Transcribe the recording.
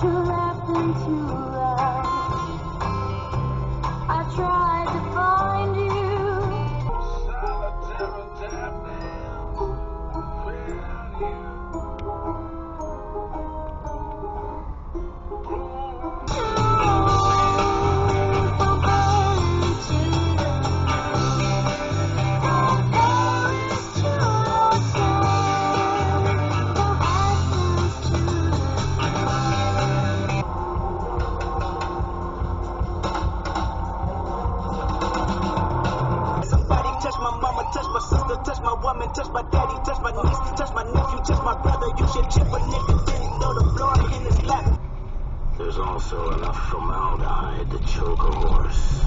to left and to right. I tried to find you. Touch my mama, touch my sister, touch my woman, touch my daddy, touch my niece, touch my nephew, touch my brother. You should chip a nigga, then he throw the floor in his lap. There's also enough formaldehyde to choke a horse.